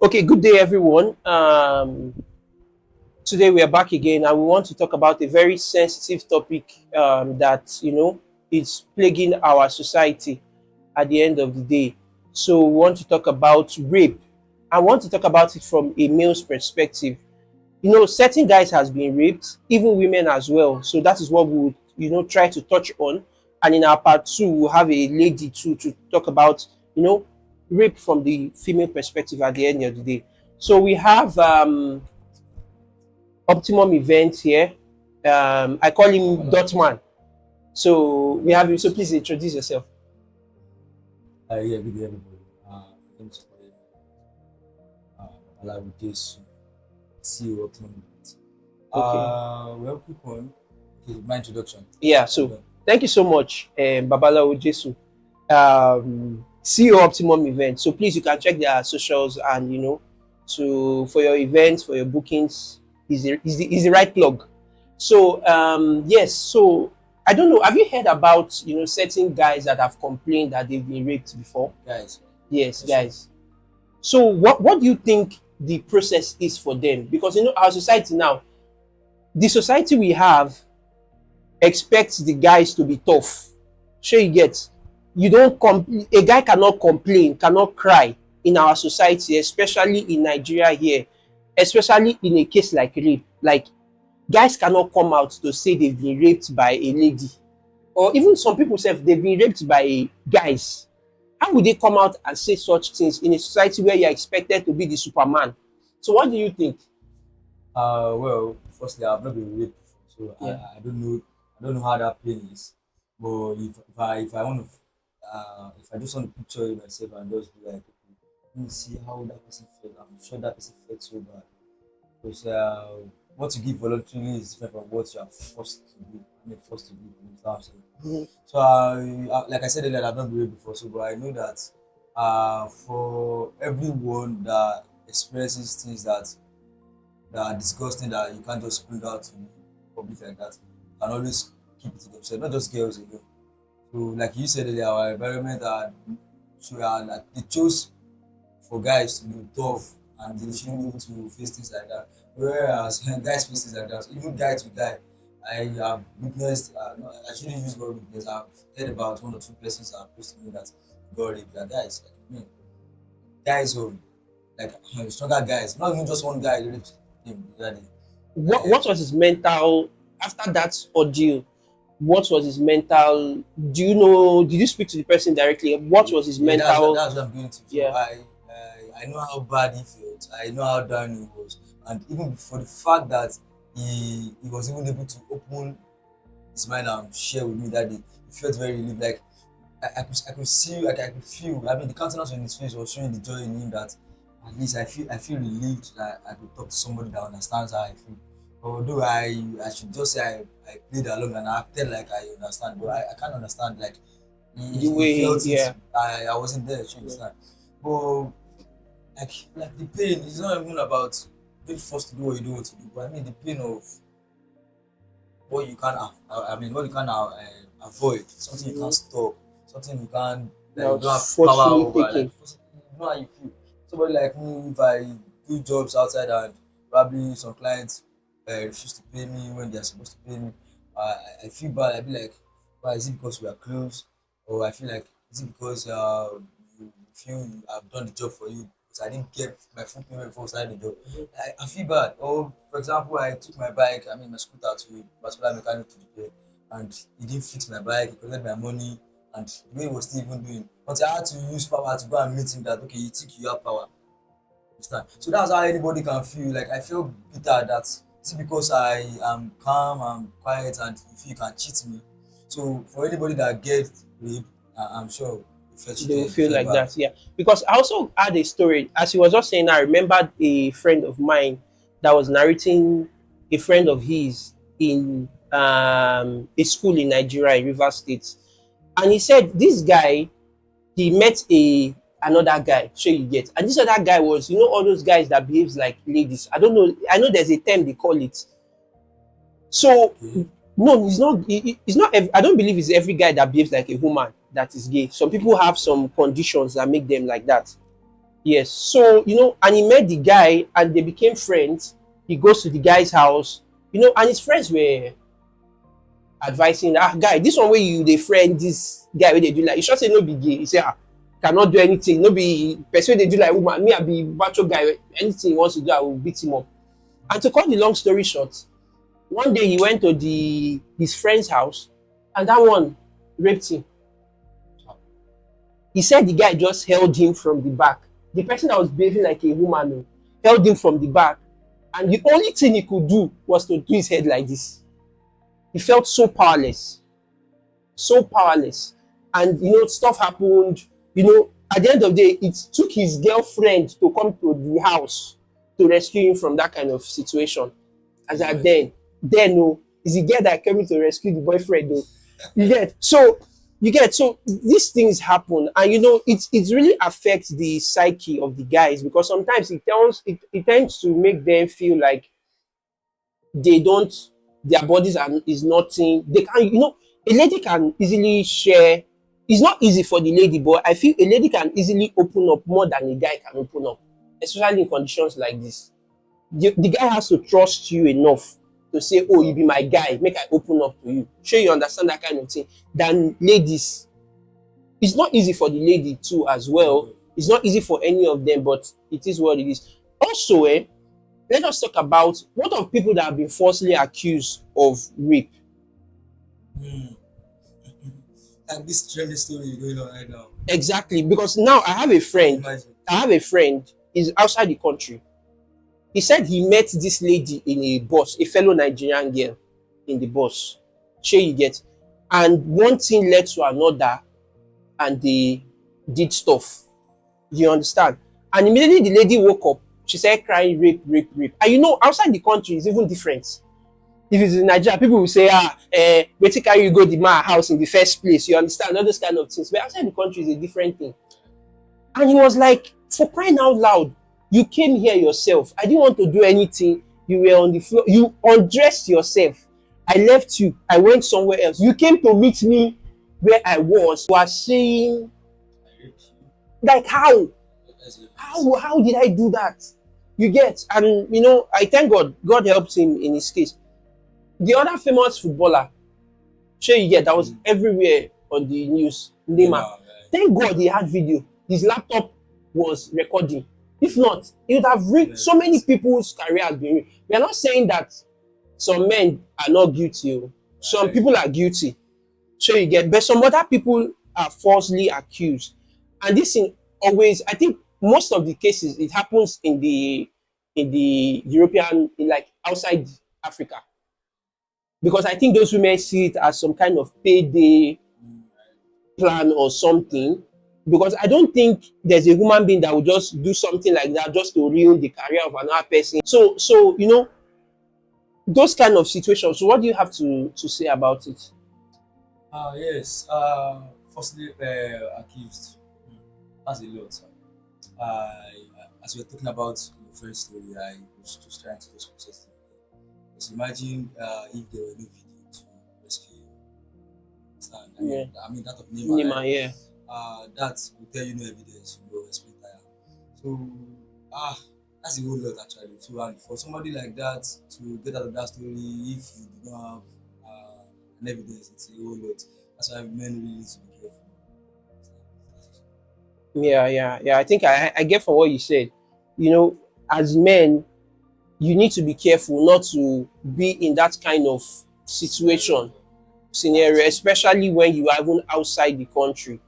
Okay, good day, everyone. Today we are back again, and we want to talk about a very sensitive topic that is plaguing our society at the end of the day. So we want to talk about rape. I want to talk about it from a male's perspective. Certain guys has been raped, even women as well. So that is what we would try to touch on. And in our part two, we'll have a lady too to talk about you know rape from the female perspective at the end of the day. So we have Optimum Event here. I call him Dotman. So we have you. So please introduce yourself. Yeah, good day, everybody. Thanks for allowing this CEO of Tournament. Okay. Well, quick one. Okay, my introduction. Yeah. I'm So done. thank you so much, Babala Ojesu, CEO Optimum Event. So please, you can check their socials and to for your events, for your bookings, is the right plug. So yes. So I don't know. Have you heard about certain guys that have complained that they've been raped before? Guys, Yes, yes, sir. guys. So what do you think the process is for them? Because our society now, the society we have expects the guys to be tough. Sure, you get. You don't a guy cannot complain, cannot cry in our society, especially in Nigeria here, especially in a case like rape. Like, guys cannot come out to say they've been raped by a lady, or even some people say they've been raped by guys. How would they come out and say such things in a society where you're expected to be the Superman? So what do you think? Well, firstly, I've not been raped before, so I, Yeah. I I don't know. I don't know how that pain is. But if I want to, if I just want to picture it myself and just be like, okay, let me see how that person felt. I'm sure that person felt so bad. Because what you give voluntarily is different from what you are forced to do. I mean, forced to do. You know what I'm saying? Mhm. So, like I said earlier, I've not been raped before, so but I know that for everyone that experiences things that are disgusting that you can't just bring out to the public like that, can always keep it to themselves, not just girls alone. So, like you said earlier, our environment are so like they chose for guys to be tough and they shouldn't be able to face things like that. Whereas guys face things like that. So even guys will die. I have witnessed, no, I shouldn't use word witness, I've heard about one or two persons that are close to me that got raped. They are guys, like me, guys of like stronger guys, not even just one guy raped him the other day. What was his mental after that ordeal? What was his mental? Do you know? Did you speak to the person directly? What was his Yeah, mental? that's what I'm going to. So Yeah. I know how bad he felt. I know how down he was, and even for the fact that he was even able to open his mind and share with me that day, he felt very relieved. Like I could see, like I could feel. I mean, the countenance on his face was showing the joy in him that at least I feel relieved that I could talk to somebody that understands how I feel. Although I should just say I played along and I acted like I understand, but I can't understand like The he way, felt it. yeah. I wasn't there, you Yeah. understand. But like the pain is not even about being forced to do what you don't want to do, but I mean the pain of what you can I mean what you can avoid, something you Mhm. can't stop, something you can't like you Now don't have power forcefully over, like taken. you know how you feel. Somebody like me, if I do jobs outside and probably some clients refuse to pay me when they are supposed to pay me, I feel bad. I be like, why is it because we are close? Or I feel like is it because you feel I've done the job for you because I didn't get my full payment before starting the job. Mhm. I feel bad. Or for example, I took my bike, I mean my scooter to a particular mechanic to repair, and he didn't fix my bike. He collected my money, and the way he was still even doing, but I had to use power to go and meet him that okay, you think you have power, understand? So that's how anybody can feel. Like I feel bitter that is it because I am calm and quiet and you feel you can cheat me. So for anybody that gets raped, I'm sure you feel They will cheated, you feel feel like bad. that, yeah. Because I also had a story, as he was just saying. I remembered a friend of mine that was narrating a friend of his in a school in Nigeria, in River State, and he said this guy, he met a another guy, sure you get, and this other guy was, all those guys that behaves like ladies. I don't know, I know there's a term they call it. So Okay. no, it's not. It's not. I don't believe it's every guy that behaves like a woman that is gay. Some people have some conditions that make them like that. Yes. So, and he met the guy and they became friends. He goes to the guy's house, and his friends were advising, guy, this one way you the friend, this guy where they do like, you should say no be gay. He say, cannot do anything. No be person they do like woman. Me, I be macho guy. Anything he wants to do, I will beat him up. And to cut the long story short, one day he went to his friend's house and that one raped him. He said the guy just held him from the back. The person that was behaving like a woman held him from the back. And the only thing he could do was to do his head like this. He felt so powerless. So powerless. And stuff happened. At the end of the day, it took his girlfriend to come to the house to rescue him from that kind of situation. As at then no, is the girl that came to rescue the boyfriend though. You get so these things happen, and it really affects the psyche of the guys, because sometimes it tends to make them feel like they don't their bodies is nothing. They can a lady can easily share. It's not easy for the lady, but I feel a lady can easily open up more than a guy can open up, especially in conditions like this. The guy has to trust you enough to say, oh, you be my guy, make I open up to you, sure you understand that kind of thing. Than ladies, it's not easy for the lady too as well. It's not easy for any of them, but it is what it is. Also, let us talk about what of people that have been falsely accused of rape. Hmm. Like this trending story going on right now. Exactly, because now Imagine. I have a friend, is outside the country. He said he met this lady in a bus, a fellow Nigerian girl in the bus. Sure you get. And one thing led to another, and they did stuff. You understand? And immediately the lady woke up. She started crying, rape, rape, rape. And outside the country is even different. If it's in Nigeria, people will say, wait till carry you go the man house in the first place. You understand? All those kind of things. But outside the country is a different thing. And he was like, for crying out loud, you came here yourself. I didn't want to do anything. You were on the floor. You undressed yourself. I left you. I went somewhere else. You came to meet me where I was. You are saying, I raped you. like, how? That's it. How did I do that? You get? And, I thank God. God helped him in his case. The other famous footballer, sure you get, that was everywhere on the news, Neymar. Right. Thank God he had video. His laptop was recording. If not, it would have rigged so many people's career has been rigged. We are not saying that some men are not guilty. Some people are guilty. So you get, but some other people are falsely accused. And this thing always, I think most of the cases it happens in the European, in like outside Africa. Because I think those women see it as some kind of payday plan or something. Because I don't think there's a human being that will just do something like that just to ruin the career of another person. So those kind of situations. So what do you have to say about it? Yes. Falsely accused. That's a lot. As we were talking about your first story, I was just trying to just process it. Just imagine if there were no video to rescue you. Understand? Yeah. I mean that of Nima, Nima, right? yeah. That will tell you no evidence, you know, explain tire. So that's a whole lot actually. So and for somebody like that to get out of that story, if you do not have an evidence, it's a whole lot. That's why men really need to be careful. Yeah. I think I get from what you said. You know, as men, you need to be careful not to be in that kind of situation, scenario, especially when you are even outside the country.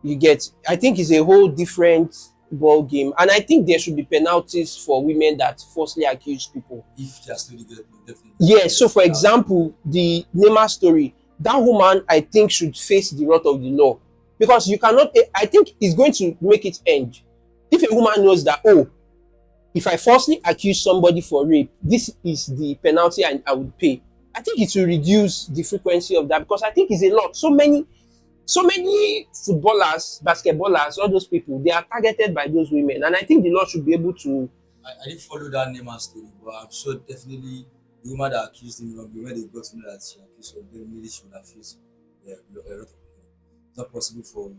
You get, I think it's a whole different ball game. And I think there should be penalties for women that falsely accuse people. If they are slowly getting definitely. Yes, so for example, the Neymar story, that woman I think should face the wrath of the law, because you cannot. I think it's going to make it end. If a woman knows that, oh, if I falsely accuse somebody for rape, this is the penalty I would pay. I think it will reduce the frequency of that, because I think it's a lot. So many footballers, basketballers, all those people, they are targeted by those women, and I think the law should be able to. I didn't follow that Neymar story, but I'm sure definitely the woman that accused him wrongly, when they got to know that she accused him, definitely she would have faced a lot of people. It's not possible for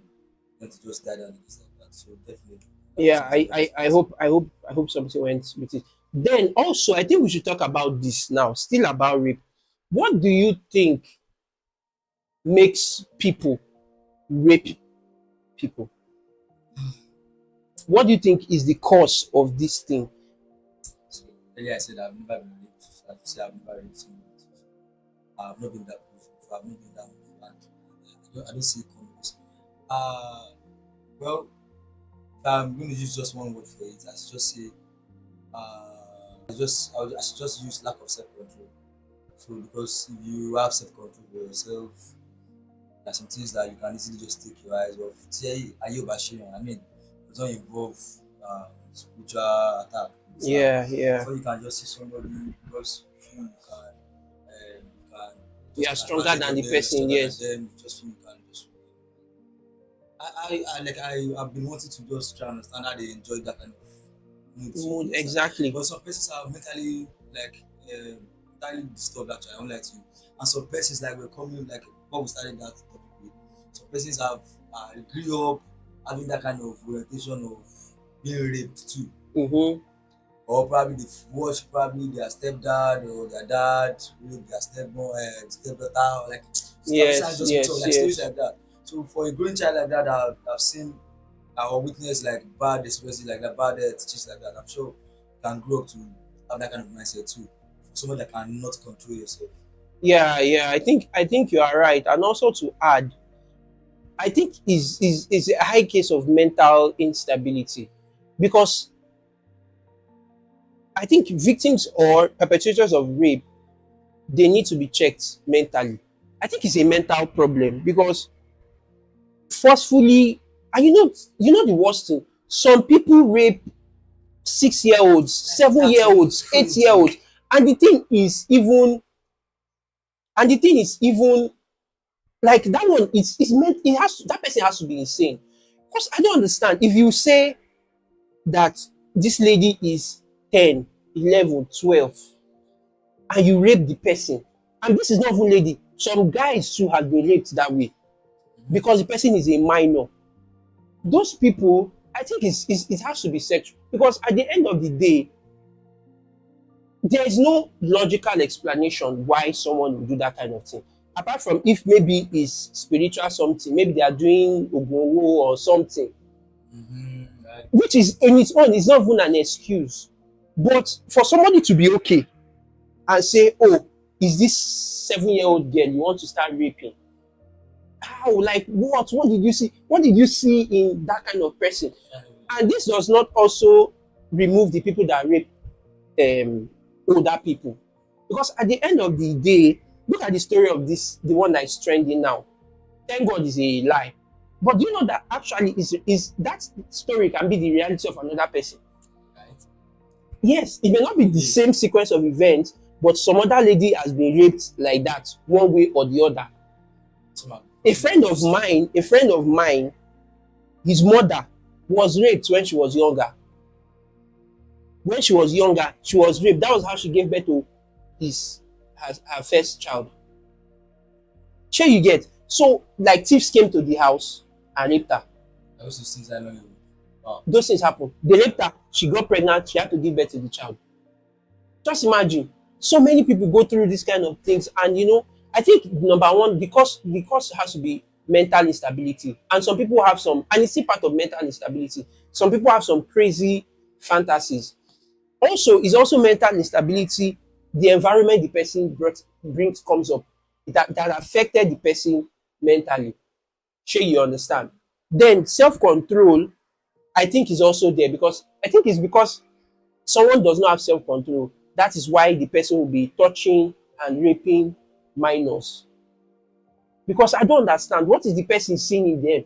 them to just die down like that. So definitely. That was Yeah, something very I hope something went with it. Then also, I think we should talk about this now. Still about rape. What do you think makes people rape people? What do you think is the cause of this thing? So earlier I said I've never been raped. I have to say I've never raped somebody. I've not been that person before. I've not been that before. And I don't see it coming. Uh, well, if I'm going to use just one word for it, I should just say, I should just use lack of self control. So because if you have self control for yourself, there are some things that you can easily just take your eyes off. Say, are you Bashiran? I mean, it doesn't involve spiritual attack. Understand? Yeah, yeah. Before you can just see somebody because you feel you can You just are take stronger advantage than of the them, person, stronger than yes. them, you just feel you can just. I've been wanting to just try and understand how they enjoy that kind of mood. You Mood, understand? exactly. But some persons are mentally like mentally disturbed actually. I won't lie to you. And some persons like we're coming like what we started that topic with. Some persons have grew up having that kind of orientation of being raped too. Mm-hmm. Or probably they've watched probably their stepdad or their dad rape their stepdaughter or like stuff Yes, just mix up yes, like stories yes. like that. So for a growing child like that, I've seen or witnessed like bad experiences like that, bad teachings like that. I'm sure you can grow up to have that kind of mindset too. For someone that cannot control yourself. Yeah, yeah. I think you are right. And also to add, I think is a high case of mental instability because I think victims or perpetrators of rape they need to be checked mentally. I think it's a mental problem because forcefully, and you know the worst thing. Some people rape 6 year olds, Like 7 year that's olds, 8 year crazy. olds, and the thing is even and the thing is even like that one. It's meant it has that person has to be insane. Because I don't understand if you say that this lady is 10, 11, 12, and you rape the person, and this is not even lady. Some guys too have been raped that way Mhm. because the person is a minor. Those people, I think it has to be sexual because at the end of the day, there is no logical explanation why someone would do that kind of thing. Apart from if maybe it's spiritual something, maybe they are doing ogunwo or something, Right. which is in its own is not even an excuse. But for somebody to be okay and say, "Oh, is this 7 year old girl you want to start raping?" How? Like what? What did you see? What did you see in that kind of person? And this does not also remove the people that rape um, older people. Because at the end of the day, look at the story of this, the one that is trending now. Thank God is a lie. But do you know that actually is that story can be the reality of another person? Right. Yes, it may not be the Yes. same sequence of events, but some other lady has been raped like that, one way or the other. Some are A fortunate friend to of stop. mine, a friend of mine, his mother was raped when she was younger. When she was younger, she was raped. That was how she gave birth to his her first child. Sure you get. So like thieves came to the house and raped her. I also see that long ago. Wow. Those things happen. They raped her. She got pregnant. She had to give birth to the child. Just imagine. So many people go through these kind of things, and I think number one, because has to be mental instability, and some people have some, and it's still part of mental instability. Some people have some crazy fantasies. Also, it's also mental instability. The environment the person brings comes up that affected the person mentally. Sure, you understand. Then self control, I think, is also there because I think it's because someone does not have self control. That is why the person will be touching and raping minors. Because I don't understand what is the person seeing in them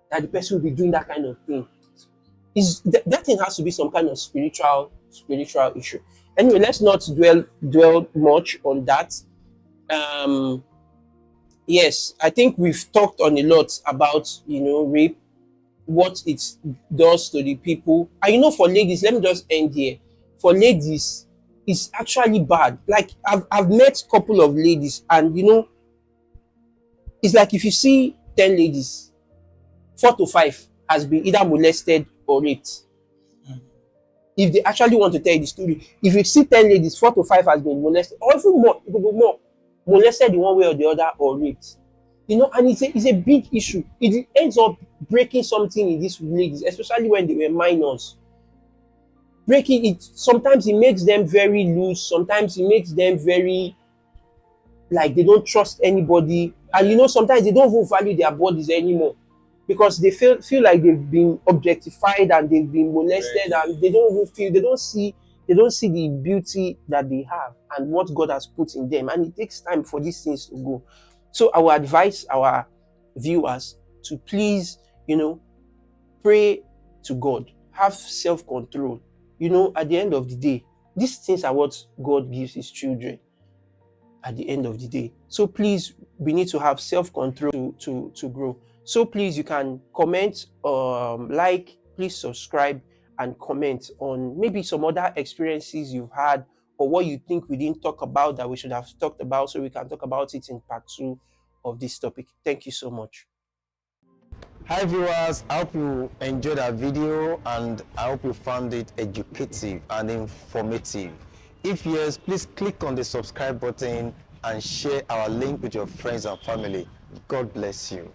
that the person will be doing that kind of thing. Is that thing has to be some kind of spiritual issue. Anyway, let's not dwell much on that. Um, yes, I think we've talked on a lot about rape, what it does to the people. And for ladies, let me just end here. For ladies, it's actually bad. Like I've met a couple of ladies, and it's like if you see 10 ladies, 4 to 5 has been either molested or 8. If they actually want to tell you the story, if you see 10 ladies, 4 to 5 has been molested, or even more, it could be more, molested in one way or the other, or raped. And it's a big issue. It ends up breaking something in these ladies, especially when they were minors. Breaking it, sometimes it makes them very loose, sometimes it makes them very, like, they don't trust anybody. And sometimes they don't even value their bodies anymore, because they feel like they've been objectified and they've been molested, and they don't even feel, they don't see the beauty that they have and what God has put in them. And it takes time for these things to go. So I would advise our viewers to please, pray to God, have self-control. At the end of the day, these things are what God gives his children at the end of the day. So please, we need to have self-control to grow. So please, you can comment, like, please subscribe and comment on maybe some other experiences you've had, or what you think we didn't talk about that we should have talked about, so we can talk about it in part 2 of this topic. Thank you so much. Hi viewers, I hope you enjoyed our video and I hope you found it educative and informative. If yes, please click on the subscribe button and share our link with your friends and family. God bless you.